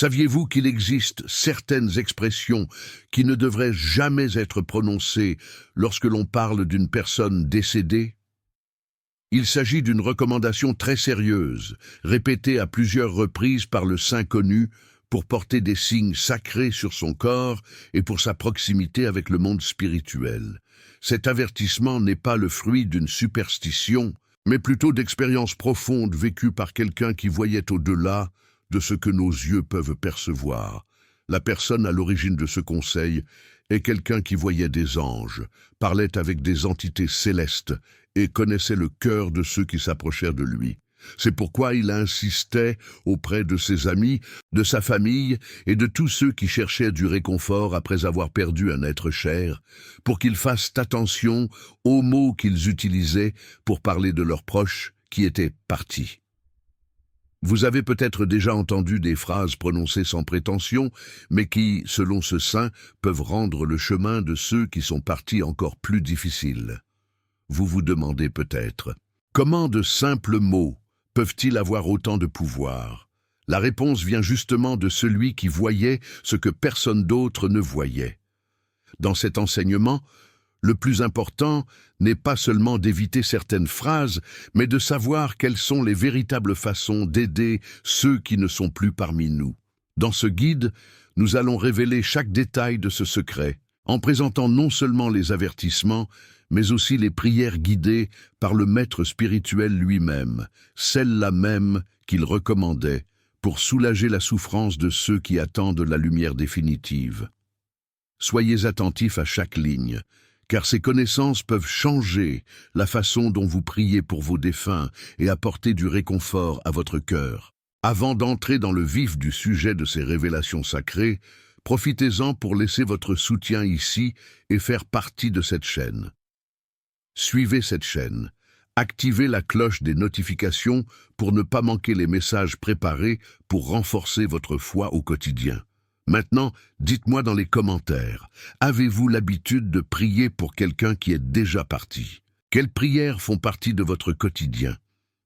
Saviez-vous qu'il existe certaines expressions qui ne devraient jamais être prononcées lorsque l'on parle d'une personne décédée? Il s'agit d'une recommandation très sérieuse, répétée à plusieurs reprises par le saint connu pour porter des signes sacrés sur son corps et pour sa proximité avec le monde spirituel. Cet avertissement n'est pas le fruit d'une superstition, mais plutôt d'expériences profondes vécues par quelqu'un qui voyait au-delà de ce que nos yeux peuvent percevoir. La personne à l'origine de ce conseil est quelqu'un qui voyait des anges, parlait avec des entités célestes et connaissait le cœur de ceux qui s'approchèrent de lui. C'est pourquoi il insistait auprès de ses amis, de sa famille et de tous ceux qui cherchaient du réconfort après avoir perdu un être cher, pour qu'ils fassent attention aux mots qu'ils utilisaient pour parler de leurs proches qui étaient partis. Vous avez peut-être déjà entendu des phrases prononcées sans prétention, mais qui, selon ce saint, peuvent rendre le chemin de ceux qui sont partis encore plus difficile. Vous vous demandez peut-être, comment de simples mots peuvent-ils avoir autant de pouvoir? La réponse vient justement de celui qui voyait ce que personne d'autre ne voyait. Dans cet enseignement, le plus important n'est pas seulement d'éviter certaines phrases, mais de savoir quelles sont les véritables façons d'aider ceux qui ne sont plus parmi nous. Dans ce guide, nous allons révéler chaque détail de ce secret, en présentant non seulement les avertissements, mais aussi les prières guidées par le maître spirituel lui-même, celles-là même qu'il recommandait pour soulager la souffrance de ceux qui attendent la lumière définitive. Soyez attentifs à chaque ligne, car ces connaissances peuvent changer la façon dont vous priez pour vos défunts et apporter du réconfort à votre cœur. Avant d'entrer dans le vif du sujet de ces révélations sacrées, profitez-en pour laisser votre soutien ici et faire partie de cette chaîne. Suivez cette chaîne. Activez la cloche des notifications pour ne pas manquer les messages préparés pour renforcer votre foi au quotidien. Maintenant, dites-moi dans les commentaires, avez-vous l'habitude de prier pour quelqu'un qui est déjà parti? Quelles prières font partie de votre quotidien?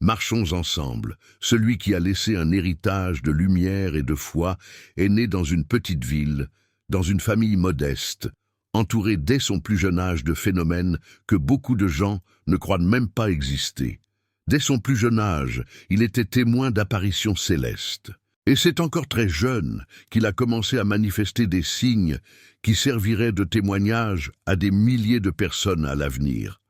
Marchons ensemble. Celui qui a laissé un héritage de lumière et de foi est né dans une petite ville, dans une famille modeste, entouré dès son plus jeune âge de phénomènes que beaucoup de gens ne croient même pas exister. Dès son plus jeune âge, il était témoin d'apparitions célestes. Et c'est encore très jeune qu'il a commencé à manifester des signes qui serviraient de témoignage à des milliers de personnes à l'avenir.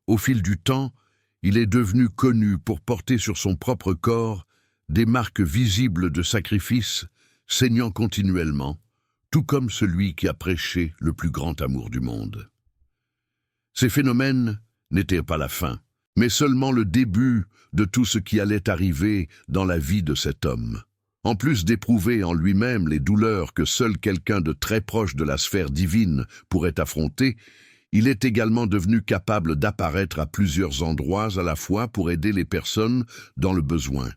Au fil du temps, il est devenu connu pour porter sur son propre corps des marques visibles de sacrifice, saignant continuellement, tout comme celui qui a prêché le plus grand amour du monde. Ces phénomènes n'étaient pas la fin, mais seulement le début de tout ce qui allait arriver dans la vie de cet homme. En plus d'éprouver en lui-même les douleurs que seul quelqu'un de très proche de la sphère divine pourrait affronter, il est également devenu capable d'apparaître à plusieurs endroits à la fois pour aider les personnes dans le besoin.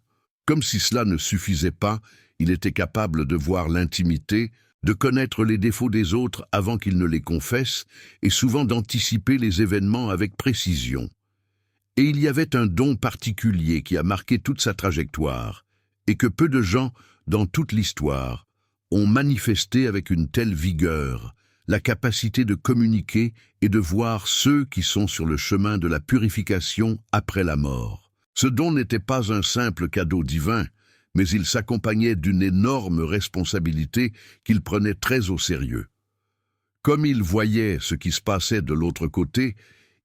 Comme si cela ne suffisait pas, il était capable de voir l'intimité, de connaître les défauts des autres avant qu'ils ne les confessent et souvent d'anticiper les événements avec précision. Et il y avait un don particulier qui a marqué toute sa trajectoire, et que peu de gens, dans toute l'histoire, ont manifesté avec une telle vigueur, la capacité de communiquer et de voir ceux qui sont sur le chemin de la purification après la mort. Ce don n'était pas un simple cadeau divin, mais il s'accompagnait d'une énorme responsabilité qu'il prenait très au sérieux. Comme il voyait ce qui se passait de l'autre côté,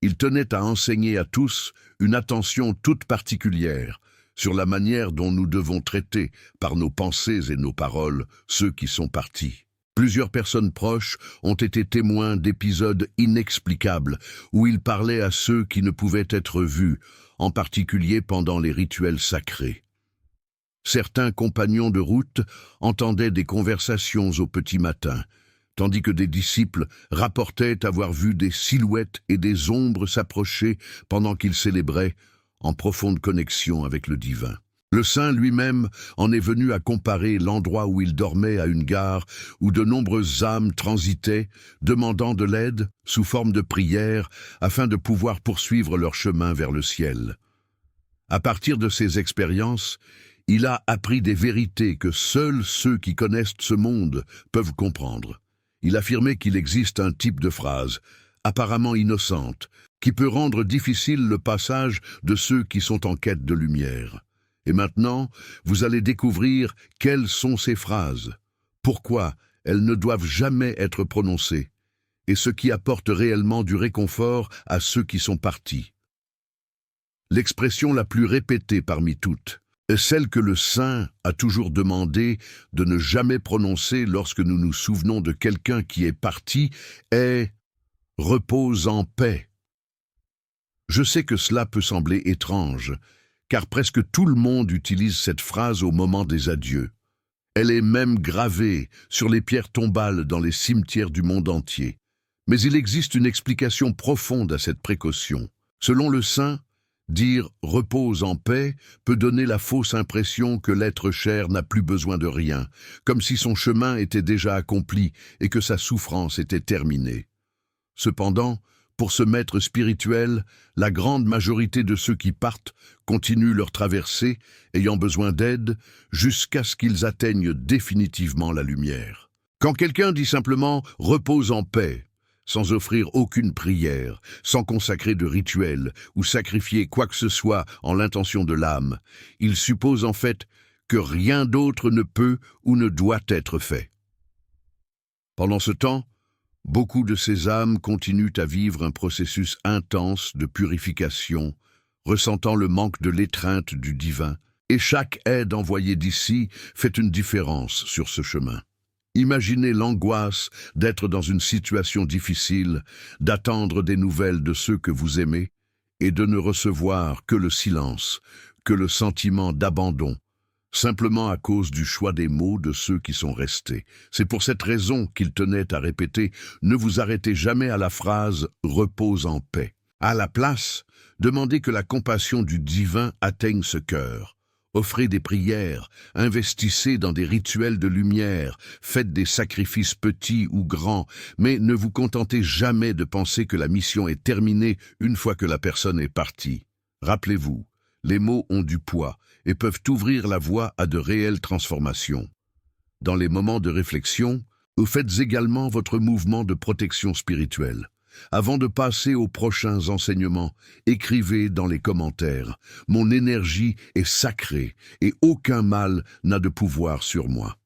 il tenait à enseigner à tous une attention toute particulière sur la manière dont nous devons traiter, par nos pensées et nos paroles, ceux qui sont partis. Plusieurs personnes proches ont été témoins d'épisodes inexplicables où il parlait à ceux qui ne pouvaient être vus, en particulier pendant les rituels sacrés. Certains compagnons de route entendaient des conversations au petit matin, tandis que des disciples rapportaient avoir vu des silhouettes et des ombres s'approcher pendant qu'ils célébraient, en profonde connexion avec le divin. Le saint lui-même en est venu à comparer l'endroit où il dormait à une gare où de nombreuses âmes transitaient, demandant de l'aide sous forme de prière afin de pouvoir poursuivre leur chemin vers le ciel. À partir de ces expériences, Il a appris des vérités que seuls ceux qui connaissent ce monde peuvent comprendre. Il affirmait qu'il existe un type de phrase, apparemment innocente, qui peut rendre difficile le passage de ceux qui sont en quête de lumière. Et maintenant, vous allez découvrir quelles sont ces phrases, pourquoi elles ne doivent jamais être prononcées, et ce qui apporte réellement du réconfort à ceux qui sont partis. L'expression la plus répétée parmi toutes est celle que le saint a toujours demandé de ne jamais prononcer lorsque nous nous souvenons de quelqu'un qui est parti, est « repose en paix ». Je sais que cela peut sembler étrange, car presque tout le monde utilise cette phrase au moment des adieux. Elle est même gravée sur les pierres tombales dans les cimetières du monde entier. Mais il existe une explication profonde à cette précaution. Selon le saint, dire « repose en paix » peut donner la fausse impression que l'être cher n'a plus besoin de rien, comme si son chemin était déjà accompli et que sa souffrance était terminée. Cependant, pour ce maître spirituel, la grande majorité de ceux qui partent continuent leur traversée, ayant besoin d'aide, jusqu'à ce qu'ils atteignent définitivement la lumière. Quand quelqu'un dit simplement « repose en paix », sans offrir aucune prière, sans consacrer de rituel ou sacrifier quoi que ce soit en l'intention de l'âme, il suppose en fait que rien d'autre ne peut ou ne doit être fait. Pendant ce temps, beaucoup de ces âmes continuent à vivre un processus intense de purification, ressentant le manque de l'étreinte du divin, et chaque aide envoyée d'ici fait une différence sur ce chemin. Imaginez l'angoisse d'être dans une situation difficile, d'attendre des nouvelles de ceux que vous aimez, et de ne recevoir que le silence, que le sentiment d'abandon, simplement à cause du choix des mots de ceux qui sont restés. C'est pour cette raison qu'il tenait à répéter « Ne vous arrêtez jamais à la phrase « repose en paix ». À la place, demandez que la compassion du divin atteigne ce cœur. Offrez des prières, investissez dans des rituels de lumière, faites des sacrifices petits ou grands, mais ne vous contentez jamais de penser que la mission est terminée une fois que la personne est partie. Rappelez-vous, les mots ont du poids et peuvent ouvrir la voie à de réelles transformations. Dans les moments de réflexion, vous faites également votre mouvement de protection spirituelle. Avant de passer aux prochains enseignements, écrivez dans les commentaires « Mon énergie est sacrée et aucun mal n'a de pouvoir sur moi ».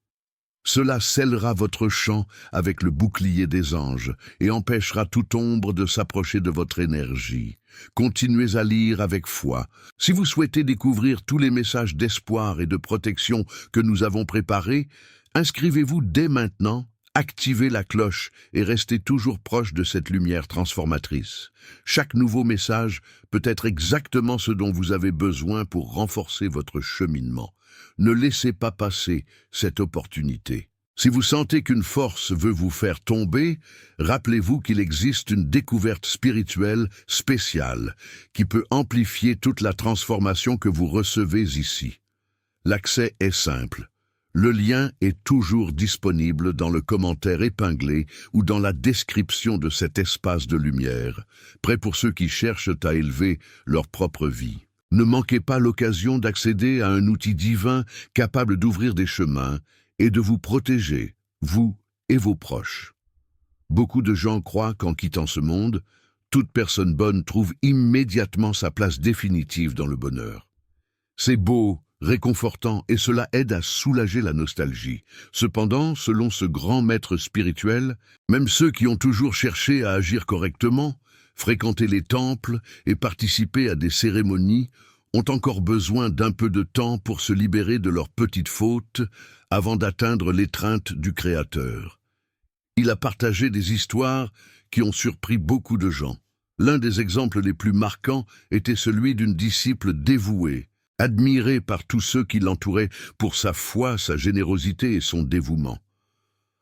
Cela scellera votre champ avec le bouclier des anges et empêchera toute ombre de s'approcher de votre énergie. Continuez à lire avec foi. Si vous souhaitez découvrir tous les messages d'espoir et de protection que nous avons préparés, inscrivez-vous dès maintenant. Activez la cloche et restez toujours proche de cette lumière transformatrice. Chaque nouveau message peut être exactement ce dont vous avez besoin pour renforcer votre cheminement. Ne laissez pas passer cette opportunité. Si vous sentez qu'une force veut vous faire tomber, rappelez-vous qu'il existe une découverte spirituelle spéciale qui peut amplifier toute la transformation que vous recevez ici. L'accès est simple. Le lien est toujours disponible dans le commentaire épinglé ou dans la description de cet espace de lumière, prêt pour ceux qui cherchent à élever leur propre vie. Ne manquez pas l'occasion d'accéder à un outil divin capable d'ouvrir des chemins et de vous protéger, vous et vos proches. Beaucoup de gens croient qu'en quittant ce monde, toute personne bonne trouve immédiatement sa place définitive dans le bonheur. C'est beau, réconfortant, et cela aide à soulager la nostalgie. Cependant, selon ce grand maître spirituel, même ceux qui ont toujours cherché à agir correctement, fréquenter les temples et participer à des cérémonies, ont encore besoin d'un peu de temps pour se libérer de leurs petites fautes avant d'atteindre l'étreinte du Créateur. Il a partagé des histoires qui ont surpris beaucoup de gens. L'un des exemples les plus marquants était celui d'une disciple dévouée, admirée par tous ceux qui l'entouraient pour sa foi, sa générosité et son dévouement.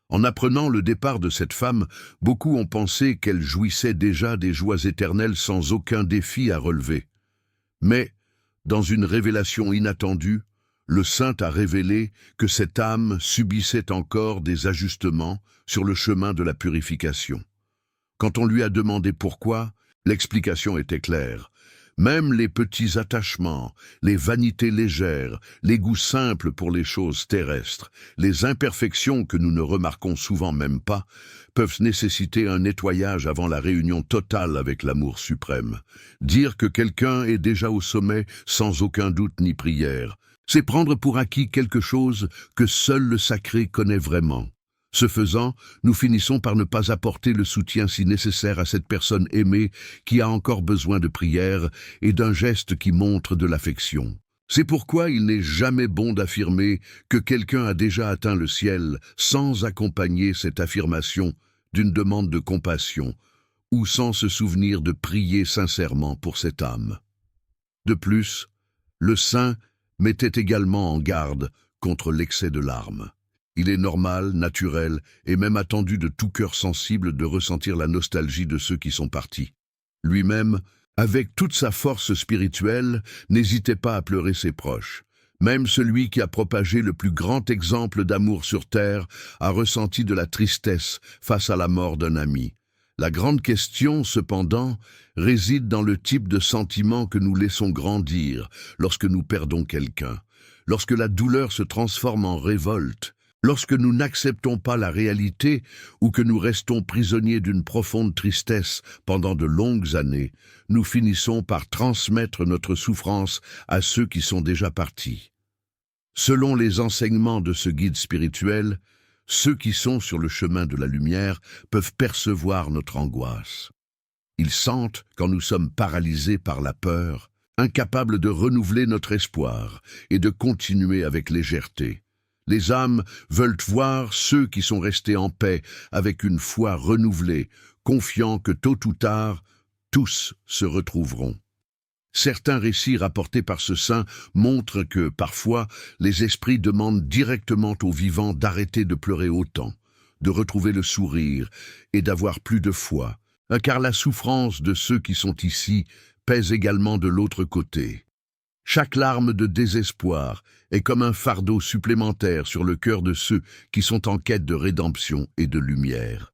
En apprenant le départ de cette femme, beaucoup ont pensé qu'elle jouissait déjà des joies éternelles sans aucun défi à relever. Mais, dans une révélation inattendue, le saint a révélé que cette âme subissait encore des ajustements sur le chemin de la purification. Quand on lui a demandé pourquoi, l'explication était claire. Même les petits attachements, les vanités légères, les goûts simples pour les choses terrestres, les imperfections que nous ne remarquons souvent même pas, peuvent nécessiter un nettoyage avant la réunion totale avec l'amour suprême. Dire que quelqu'un est déjà au sommet sans aucun doute ni prière, c'est prendre pour acquis quelque chose que seul le sacré connaît vraiment. Ce faisant, nous finissons par ne pas apporter le soutien si nécessaire à cette personne aimée qui a encore besoin de prière et d'un geste qui montre de l'affection. C'est pourquoi il n'est jamais bon d'affirmer que quelqu'un a déjà atteint le ciel sans accompagner cette affirmation d'une demande de compassion ou sans se souvenir de prier sincèrement pour cette âme. De plus, le saint mettait également en garde contre l'excès de larmes. Il est normal, naturel et même attendu de tout cœur sensible de ressentir la nostalgie de ceux qui sont partis. Lui-même, avec toute sa force spirituelle, n'hésitait pas à pleurer ses proches. Même celui qui a propagé le plus grand exemple d'amour sur terre a ressenti de la tristesse face à la mort d'un ami. La grande question, cependant, réside dans le type de sentiment que nous laissons grandir lorsque nous perdons quelqu'un, lorsque la douleur se transforme en révolte, lorsque nous n'acceptons pas la réalité ou que nous restons prisonniers d'une profonde tristesse pendant de longues années, nous finissons par transmettre notre souffrance à ceux qui sont déjà partis. Selon les enseignements de ce guide spirituel, ceux qui sont sur le chemin de la lumière peuvent percevoir notre angoisse. Ils sentent quand nous sommes paralysés par la peur, incapables de renouveler notre espoir et de continuer avec légèreté. Les âmes veulent voir ceux qui sont restés en paix avec une foi renouvelée, confiants que tôt ou tard, tous se retrouveront. Certains récits rapportés par ce saint montrent que, parfois, les esprits demandent directement aux vivants d'arrêter de pleurer autant, de retrouver le sourire et d'avoir plus de foi, car la souffrance de ceux qui sont ici pèse également de l'autre côté. Chaque larme de désespoir est comme un fardeau supplémentaire sur le cœur de ceux qui sont en quête de rédemption et de lumière.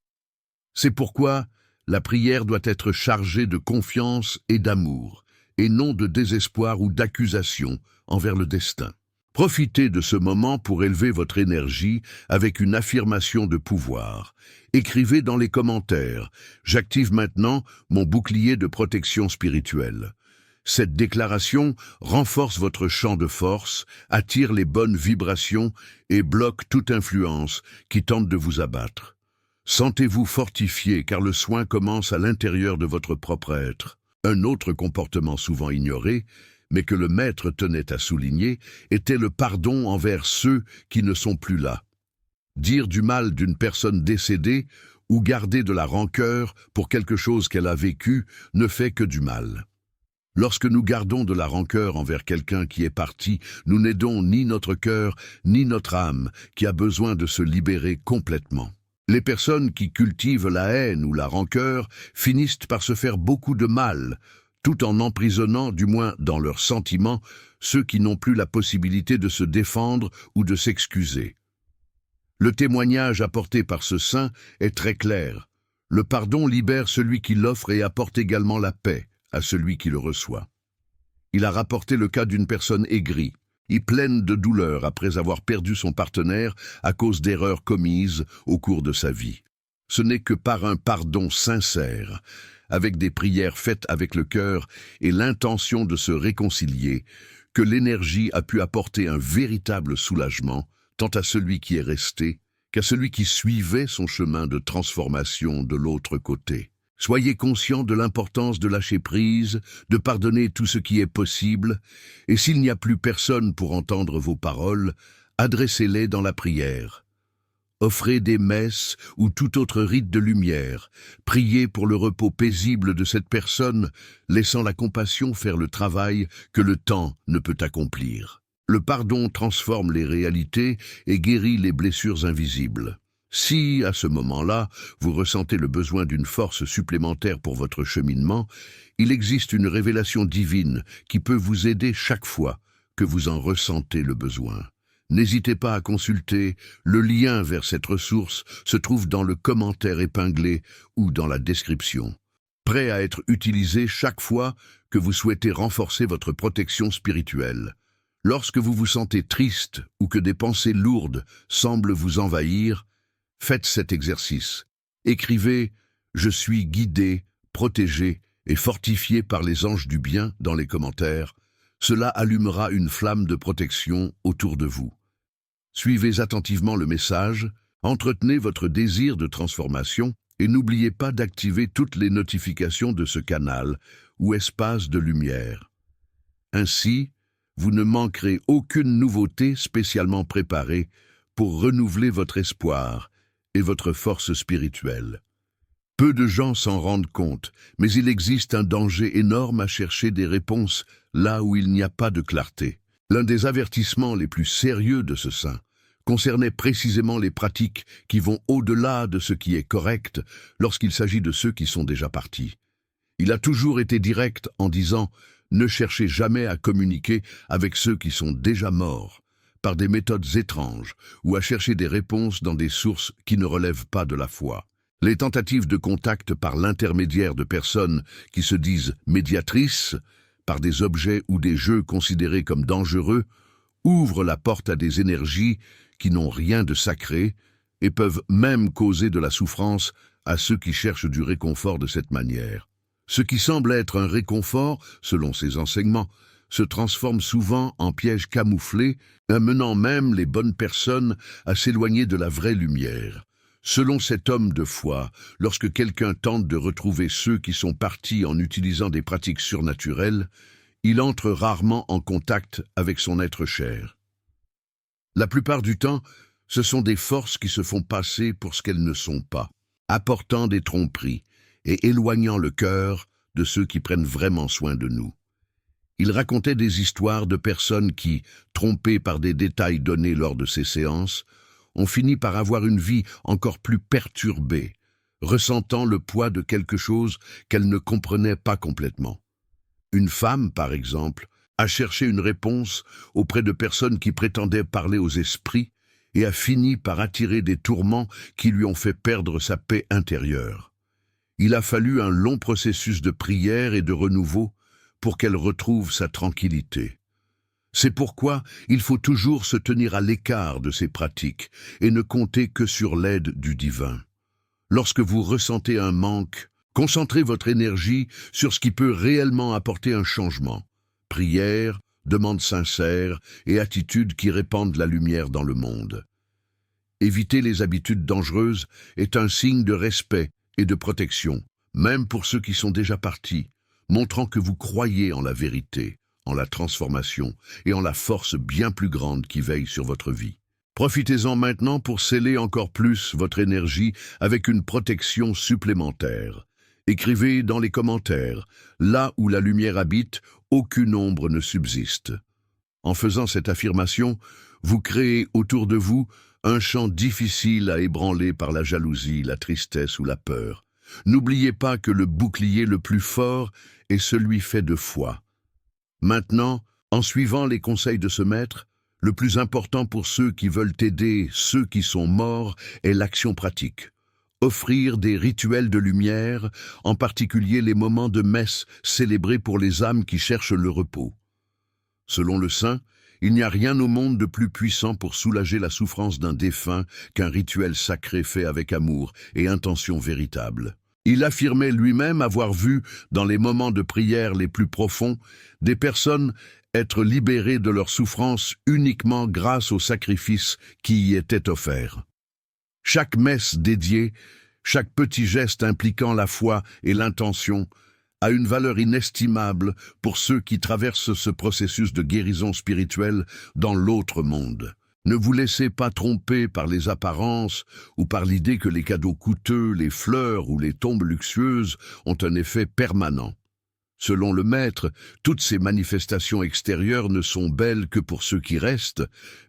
C'est pourquoi la prière doit être chargée de confiance et d'amour, et non de désespoir ou d'accusation envers le destin. Profitez de ce moment pour élever votre énergie avec une affirmation de pouvoir. Écrivez dans les commentaires « J'active maintenant mon bouclier de protection spirituelle ». Cette déclaration renforce votre champ de force, attire les bonnes vibrations et bloque toute influence qui tente de vous abattre. Sentez-vous fortifié car le soin commence à l'intérieur de votre propre être. Un autre comportement souvent ignoré, mais que le maître tenait à souligner, était le pardon envers ceux qui ne sont plus là. Dire du mal d'une personne décédée ou garder de la rancœur pour quelque chose qu'elle a vécu ne fait que du mal. Lorsque nous gardons de la rancœur envers quelqu'un qui est parti, nous n'aidons ni notre cœur, ni notre âme, qui a besoin de se libérer complètement. Les personnes qui cultivent la haine ou la rancœur finissent par se faire beaucoup de mal, tout en emprisonnant, du moins dans leurs sentiments, ceux qui n'ont plus la possibilité de se défendre ou de s'excuser. Le témoignage apporté par ce saint est très clair. Le pardon libère celui qui l'offre et apporte également la paix à celui qui le reçoit. Il a rapporté le cas d'une personne aigrie, pleine de douleur après avoir perdu son partenaire à cause d'erreurs commises au cours de sa vie. Ce n'est que par un pardon sincère, avec des prières faites avec le cœur et l'intention de se réconcilier, que l'énergie a pu apporter un véritable soulagement, tant à celui qui est resté qu'à celui qui suivait son chemin de transformation de l'autre côté. Soyez conscient de l'importance de lâcher prise, de pardonner tout ce qui est possible, et s'il n'y a plus personne pour entendre vos paroles, adressez-les dans la prière. Offrez des messes ou tout autre rite de lumière, priez pour le repos paisible de cette personne, laissant la compassion faire le travail que le temps ne peut accomplir. Le pardon transforme les réalités et guérit les blessures invisibles. Si, à ce moment-là, vous ressentez le besoin d'une force supplémentaire pour votre cheminement, il existe une révélation divine qui peut vous aider chaque fois que vous en ressentez le besoin. N'hésitez pas à consulter, le lien vers cette ressource se trouve dans le commentaire épinglé ou dans la description. Prêt à être utilisé chaque fois que vous souhaitez renforcer votre protection spirituelle. Lorsque vous vous sentez triste ou que des pensées lourdes semblent vous envahir, faites cet exercice. Écrivez « Je suis guidé, protégé et fortifié par les anges du bien » dans les commentaires. Cela allumera une flamme de protection autour de vous. Suivez attentivement le message, entretenez votre désir de transformation et n'oubliez pas d'activer toutes les notifications de ce canal ou espace de lumière. Ainsi, vous ne manquerez aucune nouveauté spécialement préparée pour renouveler votre espoir et votre force spirituelle. Peu de gens s'en rendent compte, mais il existe un danger énorme à chercher des réponses là où il n'y a pas de clarté. L'un des avertissements les plus sérieux de ce saint concernait précisément les pratiques qui vont au-delà de ce qui est correct lorsqu'il s'agit de ceux qui sont déjà partis. Il a toujours été direct en disant « Ne cherchez jamais à communiquer avec ceux qui sont déjà morts » par des méthodes étranges ou à chercher des réponses dans des sources qui ne relèvent pas de la foi. Les tentatives de contact par l'intermédiaire de personnes qui se disent médiatrices, par des objets ou des jeux considérés comme dangereux, ouvrent la porte à des énergies qui n'ont rien de sacré et peuvent même causer de la souffrance à ceux qui cherchent du réconfort de cette manière. Ce qui semble être un réconfort, selon ses enseignements, se transforme souvent en piège camouflé, amenant même les bonnes personnes à s'éloigner de la vraie lumière. Selon cet homme de foi, lorsque quelqu'un tente de retrouver ceux qui sont partis en utilisant des pratiques surnaturelles, il entre rarement en contact avec son être cher. La plupart du temps, ce sont des forces qui se font passer pour ce qu'elles ne sont pas, apportant des tromperies et éloignant le cœur de ceux qui prennent vraiment soin de nous. Il racontait des histoires de personnes qui, trompées par des détails donnés lors de ces séances, ont fini par avoir une vie encore plus perturbée, ressentant le poids de quelque chose qu'elles ne comprenaient pas complètement. Une femme, par exemple, a cherché une réponse auprès de personnes qui prétendaient parler aux esprits et a fini par attirer des tourments qui lui ont fait perdre sa paix intérieure. Il a fallu un long processus de prière et de renouveau pour qu'elle retrouve sa tranquillité. C'est pourquoi il faut toujours se tenir à l'écart de ces pratiques et ne compter que sur l'aide du divin. Lorsque vous ressentez un manque, concentrez votre énergie sur ce qui peut réellement apporter un changement. Prière, demandes sincères et attitudes qui répandent la lumière dans le monde. Éviter les habitudes dangereuses est un signe de respect et de protection, même pour ceux qui sont déjà partis, montrant que vous croyez en la vérité, en la transformation et en la force bien plus grande qui veille sur votre vie. Profitez-en maintenant pour sceller encore plus votre énergie avec une protection supplémentaire. Écrivez dans les commentaires, là où la lumière habite, aucune ombre ne subsiste. En faisant cette affirmation, vous créez autour de vous un champ difficile à ébranler par la jalousie, la tristesse ou la peur. N'oubliez pas que le bouclier le plus fort est celui fait de foi. Maintenant, en suivant les conseils de ce maître, le plus important pour ceux qui veulent aider ceux qui sont morts est l'action pratique. Offrir des rituels de lumière, en particulier les moments de messe célébrés pour les âmes qui cherchent le repos. Selon le saint, il n'y a rien au monde de plus puissant pour soulager la souffrance d'un défunt qu'un rituel sacré fait avec amour et intention véritable. Il affirmait lui-même avoir vu, dans les moments de prière les plus profonds, des personnes être libérées de leur souffrance uniquement grâce au sacrifice qui y était offert. Chaque messe dédiée, chaque petit geste impliquant la foi et l'intention, a une valeur inestimable pour ceux qui traversent ce processus de guérison spirituelle dans l'autre monde. Ne vous laissez pas tromper par les apparences ou par l'idée que les cadeaux coûteux, les fleurs ou les tombes luxueuses ont un effet permanent. Selon le maître, toutes ces manifestations extérieures ne sont belles que pour ceux qui restent,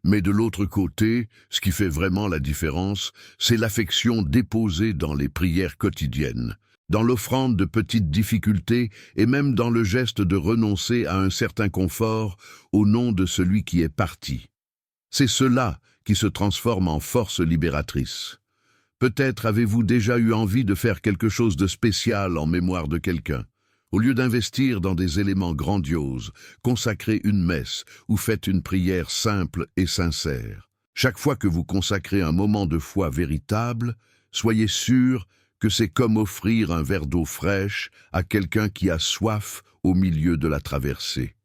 mais de l'autre côté, ce qui fait vraiment la différence, c'est l'affection déposée dans les prières quotidiennes, dans l'offrande de petites difficultés et même dans le geste de renoncer à un certain confort au nom de celui qui est parti. C'est cela qui se transforme en force libératrice. Peut-être avez-vous déjà eu envie de faire quelque chose de spécial en mémoire de quelqu'un, Au lieu d'investir dans des éléments grandioses, consacrez une messe ou faites une prière simple et sincère. Chaque fois que vous consacrez un moment de foi véritable, soyez sûr que c'est comme offrir un verre d'eau fraîche à quelqu'un qui a soif au milieu de la traversée.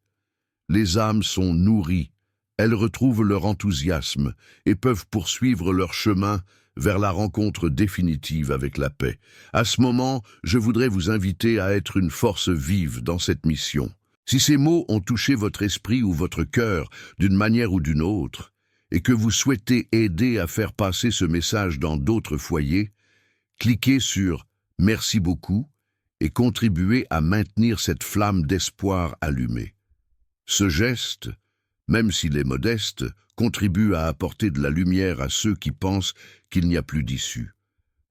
Les âmes sont nourries, elles retrouvent leur enthousiasme et peuvent poursuivre leur chemin vers la rencontre définitive avec la paix. À ce moment, je voudrais vous inviter à être une force vive dans cette mission. Si ces mots ont touché votre esprit ou votre cœur d'une manière ou d'une autre, et que vous souhaitez aider à faire passer ce message dans d'autres foyers, cliquez sur « Merci beaucoup » et contribuez à maintenir cette flamme d'espoir allumée. Ce geste, même s'il est modeste, contribue à apporter de la lumière à ceux qui pensent qu'il n'y a plus d'issue.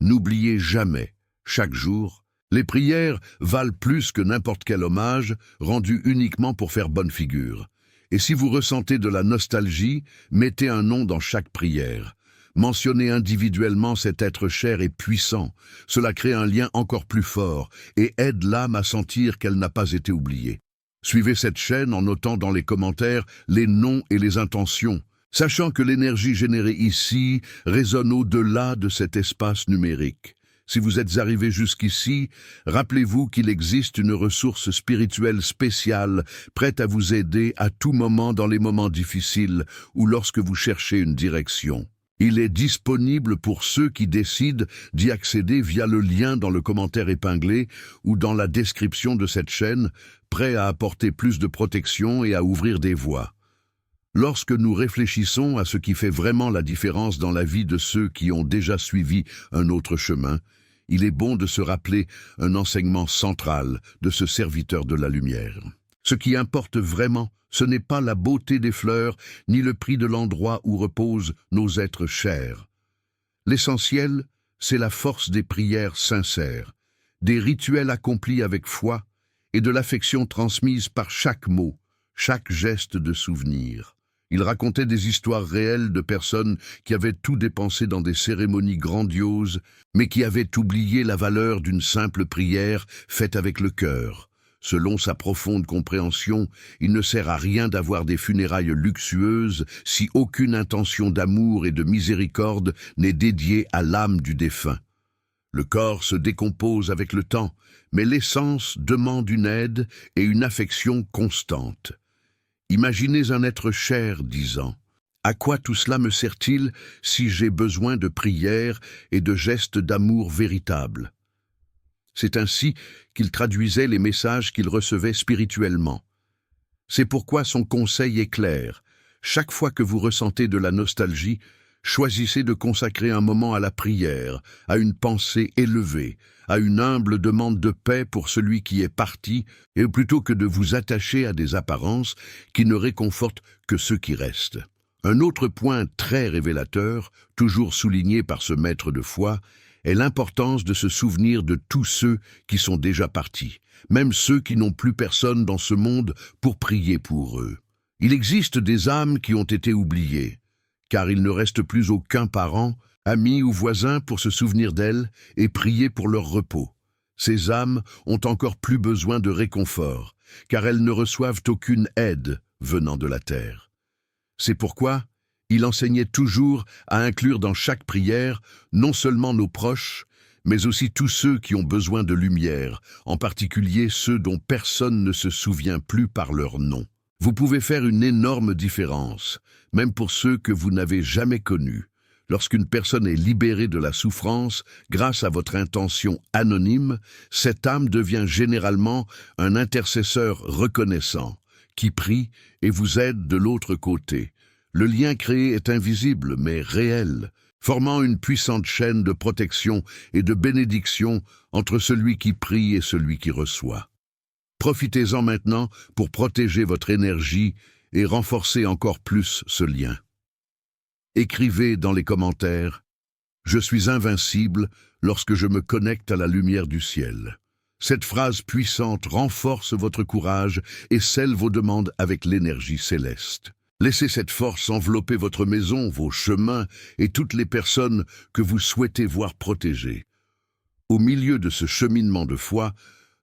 N'oubliez jamais, chaque jour, les prières valent plus que n'importe quel hommage rendu uniquement pour faire bonne figure. Et si vous ressentez de la nostalgie, mettez un nom dans chaque prière. Mentionnez individuellement cet être cher et puissant. Cela crée un lien encore plus fort et aide l'âme à sentir qu'elle n'a pas été oubliée. Suivez cette chaîne en notant dans les commentaires les noms et les intentions, sachant que l'énergie générée ici résonne au-delà de cet espace numérique. Si vous êtes arrivé jusqu'ici, rappelez-vous qu'il existe une ressource spirituelle spéciale prête à vous aider à tout moment dans les moments difficiles ou lorsque vous cherchez une direction. Il est disponible pour ceux qui décident d'y accéder via le lien dans le commentaire épinglé ou dans la description de cette chaîne, prêt à apporter plus de protection et à ouvrir des voies. Lorsque nous réfléchissons à ce qui fait vraiment la différence dans la vie de ceux qui ont déjà suivi un autre chemin, il est bon de se rappeler un enseignement central de ce serviteur de la lumière. Ce qui importe vraiment, ce n'est pas la beauté des fleurs, ni le prix de l'endroit où reposent nos êtres chers. L'essentiel, c'est la force des prières sincères, des rituels accomplis avec foi et de l'affection transmise par chaque mot, chaque geste de souvenir. Il racontait des histoires réelles de personnes qui avaient tout dépensé dans des cérémonies grandioses, mais qui avaient oublié la valeur d'une simple prière faite avec le cœur. Selon sa profonde compréhension, il ne sert à rien d'avoir des funérailles luxueuses si aucune intention d'amour et de miséricorde n'est dédiée à l'âme du défunt. Le corps se décompose avec le temps, mais l'essence demande une aide et une affection constante. Imaginez un être cher disant « À quoi tout cela me sert-il si j'ai besoin de prières et de gestes d'amour véritables ?» C'est ainsi qu'il traduisait les messages qu'il recevait spirituellement. C'est pourquoi son conseil est clair. Chaque fois que vous ressentez de la nostalgie, choisissez de consacrer un moment à la prière, à une pensée élevée, à une humble demande de paix pour celui qui est parti, et plutôt que de vous attacher à des apparences qui ne réconfortent que ceux qui restent. Un autre point très révélateur, toujours souligné par ce maître de foi, est l'importance de se souvenir de tous ceux qui sont déjà partis, même ceux qui n'ont plus personne dans ce monde pour prier pour eux. Il existe des âmes qui ont été oubliées, car il ne reste plus aucun parent, ami ou voisin pour se souvenir d'elles et prier pour leur repos. Ces âmes ont encore plus besoin de réconfort, car elles ne reçoivent aucune aide venant de la terre. C'est pourquoi il enseignait toujours à inclure dans chaque prière non seulement nos proches, mais aussi tous ceux qui ont besoin de lumière, en particulier ceux dont personne ne se souvient plus par leur nom. Vous pouvez faire une énorme différence, même pour ceux que vous n'avez jamais connus. Lorsqu'une personne est libérée de la souffrance grâce à votre intention anonyme, cette âme devient généralement un intercesseur reconnaissant, qui prie et vous aide de l'autre côté. Le lien créé est invisible mais réel, formant une puissante chaîne de protection et de bénédiction entre celui qui prie et celui qui reçoit. Profitez-en maintenant pour protéger votre énergie et renforcer encore plus ce lien. Écrivez dans les commentaires « Je suis invincible lorsque je me connecte à la lumière du ciel ». Cette phrase puissante renforce votre courage et scelle vos demandes avec l'énergie céleste. Laissez cette force envelopper votre maison, vos chemins et toutes les personnes que vous souhaitez voir protégées. Au milieu de ce cheminement de foi,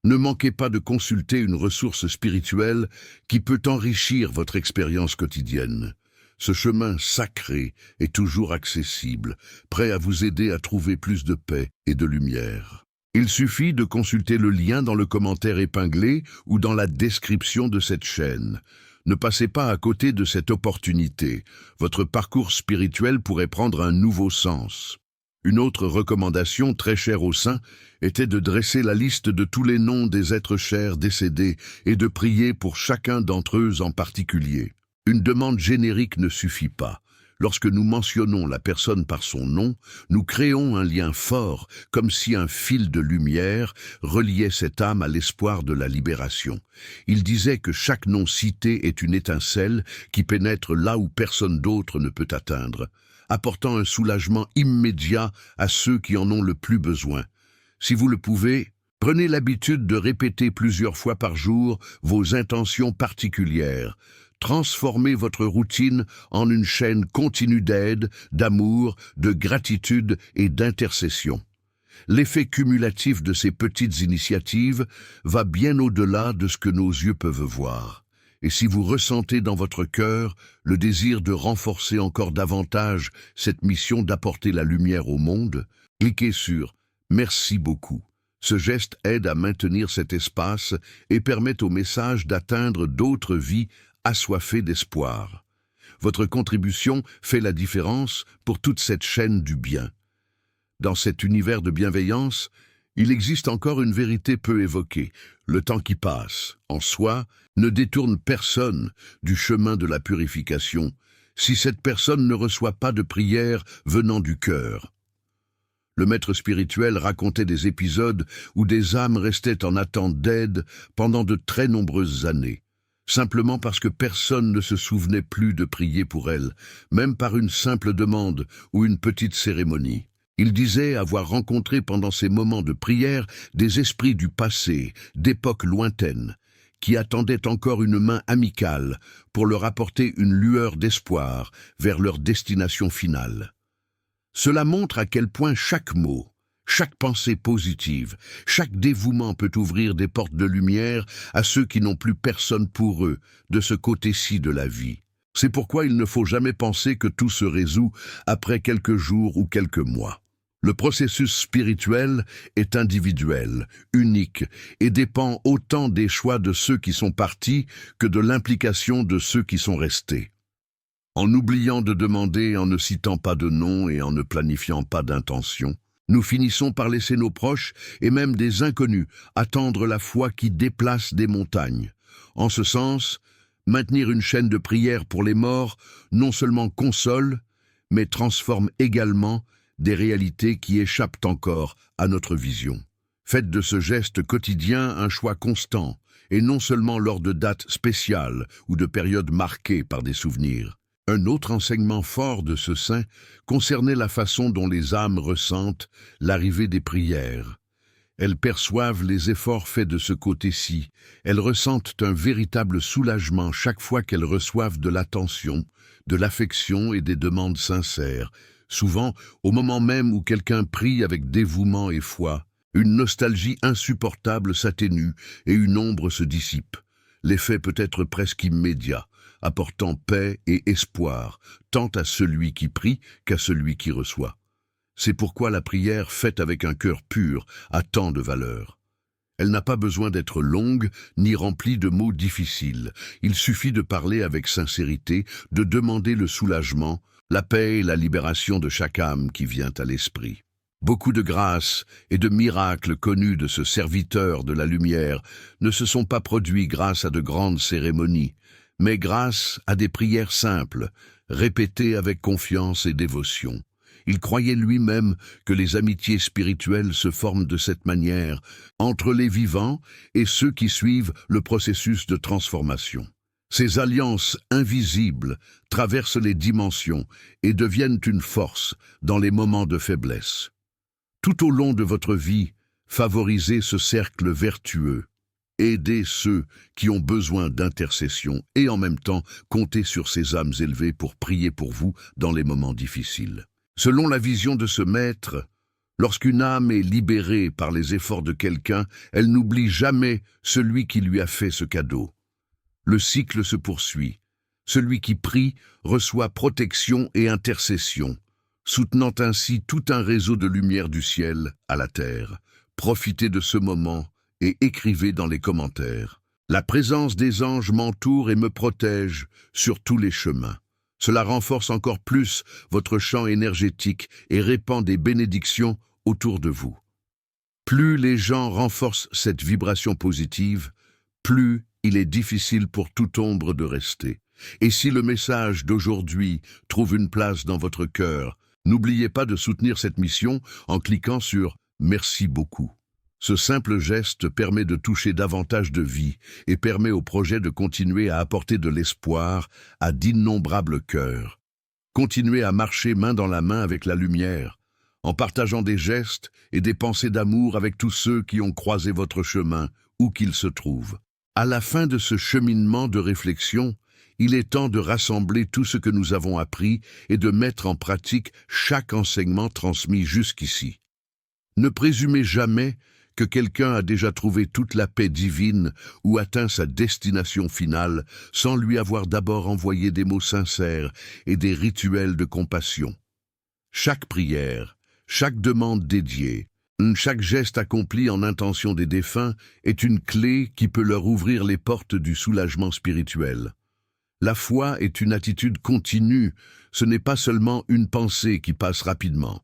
Ne manquez pas de consulter une ressource spirituelle qui peut enrichir votre expérience quotidienne. Ce chemin sacré est toujours accessible, prêt à vous aider à trouver plus de paix et de lumière. Il suffit de consulter le lien dans le commentaire épinglé ou dans la description de cette chaîne. Ne passez pas à côté de cette opportunité. Votre parcours spirituel pourrait prendre un nouveau sens. Une autre recommandation très chère aux saints était de dresser la liste de tous les noms des êtres chers décédés et de prier pour chacun d'entre eux en particulier. Une demande générique ne suffit pas. Lorsque nous mentionnons la personne par son nom, nous créons un lien fort, comme si un fil de lumière reliait cette âme à l'espoir de la libération. Il disait que chaque nom cité est une étincelle qui pénètre là où personne d'autre ne peut atteindre, apportant un soulagement immédiat à ceux qui en ont le plus besoin. Si vous le pouvez, prenez l'habitude de répéter plusieurs fois par jour vos intentions particulières. Transformez votre routine en une chaîne continue d'aide, d'amour, de gratitude et d'intercession. L'effet cumulatif de ces petites initiatives va bien au-delà de ce que nos yeux peuvent voir. Et si vous ressentez dans votre cœur le désir de renforcer encore davantage cette mission d'apporter la lumière au monde, cliquez sur « Merci beaucoup ». Ce geste aide à maintenir cet espace et permet au message d'atteindre d'autres vies assoiffées d'espoir. Votre contribution fait la différence pour toute cette chaîne du bien. Dans cet univers de bienveillance, il existe encore une vérité peu évoquée. Le temps qui passe, en soi, ne détourne personne du chemin de la purification, si cette personne ne reçoit pas de prière venant du cœur. Le maître spirituel racontait des épisodes où des âmes restaient en attente d'aide pendant de très nombreuses années, simplement parce que personne ne se souvenait plus de prier pour elles, même par une simple demande ou une petite cérémonie. Il disait avoir rencontré pendant ces moments de prière des esprits du passé, d'époques lointaines, qui attendaient encore une main amicale pour leur apporter une lueur d'espoir vers leur destination finale. Cela montre à quel point chaque mot, chaque pensée positive, chaque dévouement peut ouvrir des portes de lumière à ceux qui n'ont plus personne pour eux de ce côté-ci de la vie. C'est pourquoi il ne faut jamais penser que tout se résout après quelques jours ou quelques mois. Le processus spirituel est individuel, unique, et dépend autant des choix de ceux qui sont partis que de l'implication de ceux qui sont restés. En oubliant de demander, en ne citant pas de nom et en ne planifiant pas d'intention, nous finissons par laisser nos proches et même des inconnus attendre la foi qui déplace des montagnes. En ce sens, maintenir une chaîne de prière pour les morts non seulement console, mais transforme également des réalités qui échappent encore à notre vision. Faites de ce geste quotidien un choix constant, et non seulement lors de dates spéciales ou de périodes marquées par des souvenirs. Un autre enseignement fort de ce saint concernait la façon dont les âmes ressentent l'arrivée des prières. Elles perçoivent les efforts faits de ce côté-ci. Elles ressentent un véritable soulagement chaque fois qu'elles reçoivent de l'attention, de l'affection et des demandes sincères. Souvent, au moment même où quelqu'un prie avec dévouement et foi, une nostalgie insupportable s'atténue et une ombre se dissipe. L'effet peut être presque immédiat, apportant paix et espoir, tant à celui qui prie qu'à celui qui reçoit. C'est pourquoi la prière faite avec un cœur pur a tant de valeur. Elle n'a pas besoin d'être longue ni remplie de mots difficiles. Il suffit de parler avec sincérité, de demander le soulagement, la paix et la libération de chaque âme qui vient à l'esprit. Beaucoup de grâces et de miracles connus de ce serviteur de la lumière ne se sont pas produits grâce à de grandes cérémonies, mais grâce à des prières simples, répétées avec confiance et dévotion. Il croyait lui-même que les amitiés spirituelles se forment de cette manière, entre les vivants et ceux qui suivent le processus de transformation. Ces alliances invisibles traversent les dimensions et deviennent une force dans les moments de faiblesse. Tout au long de votre vie, favorisez ce cercle vertueux. Aidez ceux qui ont besoin d'intercession et en même temps comptez sur ces âmes élevées pour prier pour vous dans les moments difficiles. Selon la vision de ce maître, Lorsqu'une âme est libérée par les efforts de quelqu'un, elle n'oublie jamais celui qui lui a fait ce cadeau. Le cycle se poursuit. Celui qui prie reçoit protection et intercession, soutenant ainsi tout un réseau de lumière du ciel à la terre. Profitez de ce moment et écrivez dans les commentaires. La présence des anges m'entoure et me protège sur tous les chemins. Cela renforce encore plus votre champ énergétique et répand des bénédictions autour de vous. Plus les gens renforcent cette vibration positive, plus il est difficile pour toute ombre de rester. Et si le message d'aujourd'hui trouve une place dans votre cœur, n'oubliez pas de soutenir cette mission en cliquant sur « Merci beaucoup ». Ce simple geste permet de toucher davantage de vies et permet au projet de continuer à apporter de l'espoir à d'innombrables cœurs. Continuez à marcher main dans la main avec la lumière, en partageant des gestes et des pensées d'amour avec tous ceux qui ont croisé votre chemin, où qu'ils se trouvent. À la fin de ce cheminement de réflexion, il est temps de rassembler tout ce que nous avons appris et de mettre en pratique chaque enseignement transmis jusqu'ici. Ne présumez jamais que quelqu'un a déjà trouvé toute la paix divine ou atteint sa destination finale sans lui avoir d'abord envoyé des mots sincères et des rituels de compassion. Chaque prière, chaque demande dédiée, chaque geste accompli en intention des défunts est une clé qui peut leur ouvrir les portes du soulagement spirituel. La foi est une attitude continue, ce n'est pas seulement une pensée qui passe rapidement.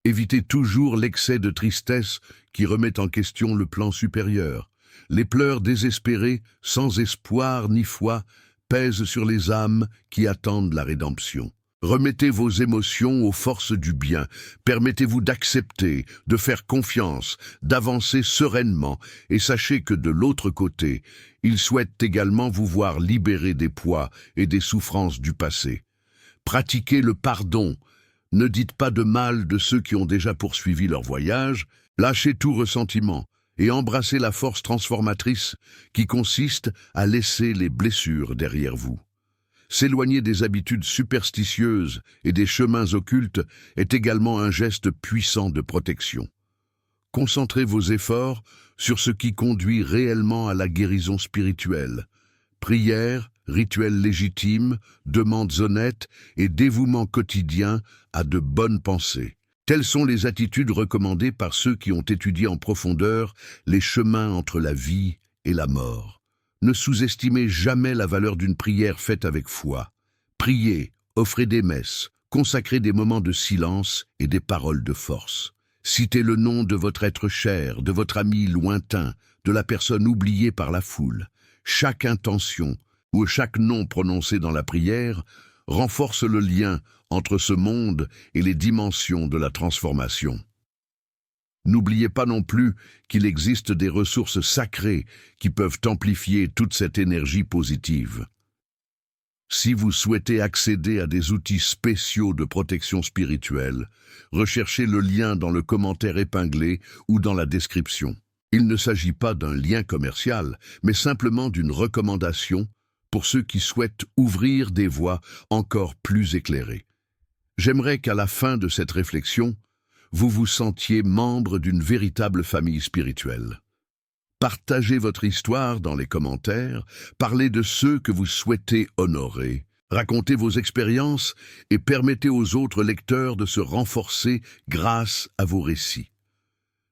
Évitez toujours l'excès de tristesse qui remet en question le plan supérieur. Les pleurs désespérés, sans espoir ni foi, pèsent sur les âmes qui attendent la rédemption. Remettez vos émotions aux forces du bien. Permettez-vous d'accepter, de faire confiance, d'avancer sereinement et sachez que de l'autre côté, ils souhaitent également vous voir libérés des poids et des souffrances du passé. Pratiquez le pardon. Ne dites pas de mal de ceux qui ont déjà poursuivi leur voyage. Lâchez tout ressentiment et embrassez la force transformatrice qui consiste à laisser les blessures derrière vous. S'éloigner des habitudes superstitieuses et des chemins occultes est également un geste puissant de protection. Concentrez vos efforts sur ce qui conduit réellement à la guérison spirituelle. Prière, rituels légitimes, demandes honnêtes et dévouement quotidien à de bonnes pensées. Telles sont les attitudes recommandées par ceux qui ont étudié en profondeur les chemins entre la vie et la mort. Ne sous-estimez jamais la valeur d'une prière faite avec foi. Priez, offrez des messes, consacrez des moments de silence et des paroles de force. Citez le nom de votre être cher, de votre ami lointain, de la personne oubliée par la foule. Chaque intention ou chaque nom prononcé dans la prière renforce le lien entre ce monde et les dimensions de la transformation. N'oubliez pas non plus qu'il existe des ressources sacrées qui peuvent amplifier toute cette énergie positive. Si vous souhaitez accéder à des outils spéciaux de protection spirituelle, recherchez le lien dans le commentaire épinglé ou dans la description. Il ne s'agit pas d'un lien commercial, mais simplement d'une recommandation pour ceux qui souhaitent ouvrir des voies encore plus éclairées. J'aimerais qu'à la fin de cette réflexion, vous vous sentiez membre d'une véritable famille spirituelle. Partagez votre histoire dans les commentaires, parlez de ceux que vous souhaitez honorer, racontez vos expériences et permettez aux autres lecteurs de se renforcer grâce à vos récits.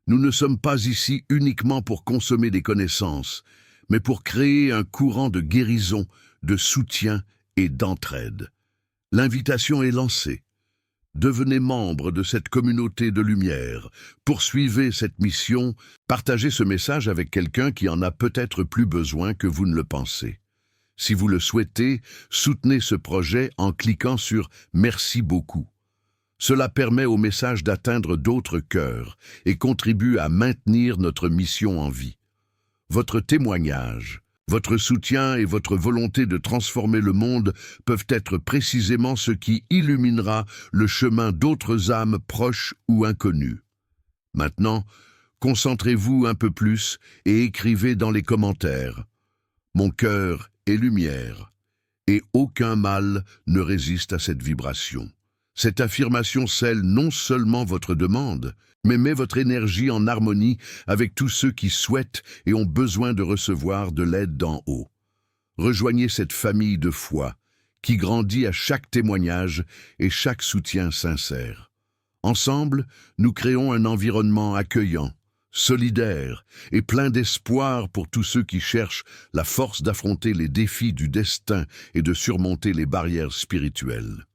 Nous ne sommes pas ici uniquement pour consommer des connaissances, mais pour créer un courant de guérison, de soutien et d'entraide. L'invitation est lancée. Devenez membre de cette communauté de lumière, poursuivez cette mission, partagez ce message avec quelqu'un qui en a peut-être plus besoin que vous ne le pensez. Si vous le souhaitez, soutenez ce projet en cliquant sur « Merci beaucoup ». Cela permet au message d'atteindre d'autres cœurs et contribue à maintenir notre mission en vie. Votre témoignage, votre soutien et votre volonté de transformer le monde peuvent être précisément ce qui illuminera le chemin d'autres âmes proches ou inconnues. Maintenant, concentrez-vous un peu plus et écrivez dans les commentaires « Mon cœur est lumière » et aucun mal ne résiste à cette vibration. Cette affirmation scelle non seulement votre demande, mais met votre énergie en harmonie avec tous ceux qui souhaitent et ont besoin de recevoir de l'aide d'en haut. Rejoignez cette famille de foi qui grandit à chaque témoignage et chaque soutien sincère. Ensemble, nous créons un environnement accueillant, solidaire et plein d'espoir pour tous ceux qui cherchent la force d'affronter les défis du destin et de surmonter les barrières spirituelles.